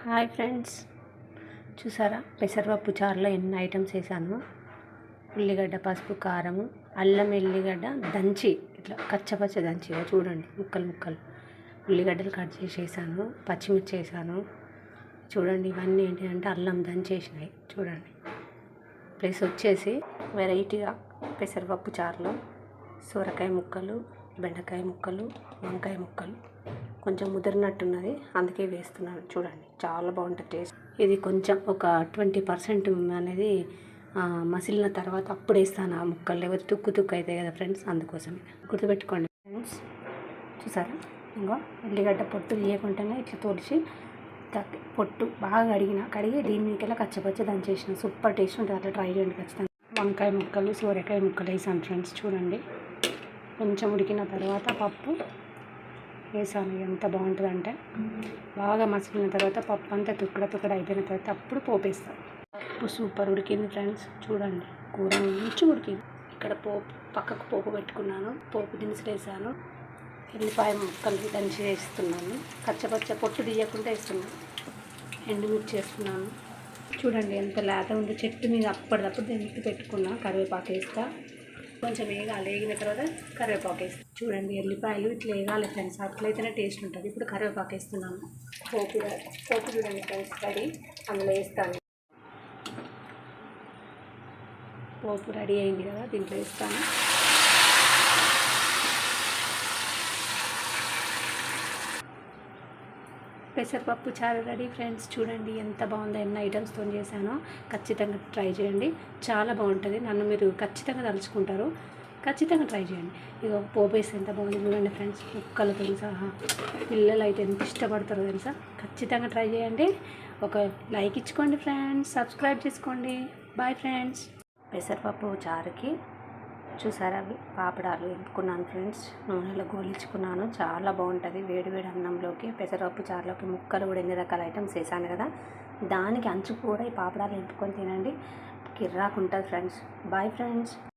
Hi friends, చూసారా పెసరపప్పు చారులో ఎన్ని ఐటమ్స్ వేసాను. ఉల్లిగడ్డ, పసుపు, కారము, అల్లం, ఎల్లిగడ్డ దంచి ఇట్లా కచ్చపచ్చ దంచి చూడండి, ముక్కలు ముక్కలు ఉల్లిగడ్డలు కట్ చేసి వేసాను, పచ్చిమిర్చి వేసాను. చూడండి, ఇవన్నీ ఏంటి అంటే అల్లం దంచేసినాయి చూడండి. ప్లస్ వచ్చేసి వెరైటీగా పెసరపప్పు చారులో సొరకాయ ముక్కలు, బెండకాయ ముక్కలు, వంకాయ ముక్కలు కొంచెం ముదిరినట్టున్నది, అందుకే వేస్తున్నాను. చూడండి, చాలా బాగుంటుంది టేస్ట్. ఇది కొంచెం ఒక 20% అనేది మసిలిన తర్వాత అప్పుడు వేస్తాను ఆ ముక్కలు, లేకపోతే తుక్కు అవుతాయి కదా ఫ్రెండ్స్, అందుకోసమే గుర్తుపెట్టుకోండి ఫ్రెండ్స్. చూసారా, ఇంకో ఉల్లిగడ్డ పొట్టు తీయకుండానే ఇట్లా తోలిచి పొట్టు బాగా కడిగి దీని మీకెళ్ళి కచ్చపచ్చ దంచేసిన సూపర్ టేస్ట్ ఉంటుంది. అట్లా ట్రై చేయండి ఖచ్చితంగా. వంకాయ ముక్కలు, సోరకాయ ముక్కలు వేసాను ఫ్రెండ్స్. చూడండి, కొంచెం ఉడికిన తర్వాత పప్పు వేసాను. ఎంత బాగుంటుందంటే బాగా మసిలిన తర్వాత పప్పు అంతా తుక్కడ అయిపోయిన తర్వాత అప్పుడు పోపు వేస్తాను. పప్పు సూపర్ ఉడికింది ఫ్రెండ్స్. చూడండి, కూర మంచి ఉడికింది. ఇక్కడ పక్కకు పోపు పెట్టుకున్నాను, పోపు దినుసులు వేసాను, ఎల్లిపాయ ముక్కలు దంచి వేస్తున్నాను, కచ్చపచ్చ పొట్టు తీయకుండా వేస్తున్నాను, ఎండుమిర్చి వేస్తున్నాను. చూడండి ఎంత లేత ఉందో, చెట్టు మీద అప్పటిదప్పుడు దింపి పెట్టుకున్నా. కరివేపాకు వేస్తా, కొంచెం వేగిన తర్వాత కరివేపాకు వేస్తాను. చూడండి, ఎల్లిపాయలు ఇట్లా వేగాలి ఫ్రెండ్స్, అట్లయితేనే టేస్ట్ ఉంటుంది. ఇప్పుడు కరివేపాకు వేస్తున్నాను. పోపు చూడండి ఫ్రెండ్స్, రెడీ. అందులో వేస్తాను. పోపు రెడీ అయింది కదా, దీంట్లో వేస్తాను. పెసరపప్పు చారు రెడీ ఫ్రెండ్స్. చూడండి ఎంత బాగుందో, ఎన్ని ఐటమ్స్తో చేశానో. ఖచ్చితంగా ట్రై చేయండి, చాలా బాగుంటుంది. నన్ను మీరు ఖచ్చితంగా తలుచుకుంటారు. ఖచ్చితంగా ట్రై చేయండి. ఇక పోపు వేసి ఎంత బాగుంది చూడండి ఫ్రెండ్స్, ముక్కలతో సహా. పిల్లలు అయితే ఎంత ఇష్టపడతారో తెలుసా. ఖచ్చితంగా ట్రై చేయండి. ఒక లైక్ ఇచ్చుకోండి ఫ్రెండ్స్, సబ్స్క్రైబ్ చేసుకోండి. Bye friends. పెసరపప్పు చారుకి చూసారా, పాపడాలు ఎంపుకున్నాను ఫ్రెండ్స్, నూనెలో గోలించుకున్నాను. చాలా బాగుంటుంది వేడి అన్నంలోకి. పెసరపప్పు చారులోకి ముక్కలు కూడా ఎన్ని రకాల ఐటమ్స్ వేసాను కదా, దానికి అంచుకు కూడా ఈ పాపడాలు ఎంపుకొని తినండి. కిర్రాకు ఉంటుంది ఫ్రెండ్స్. Bye friends.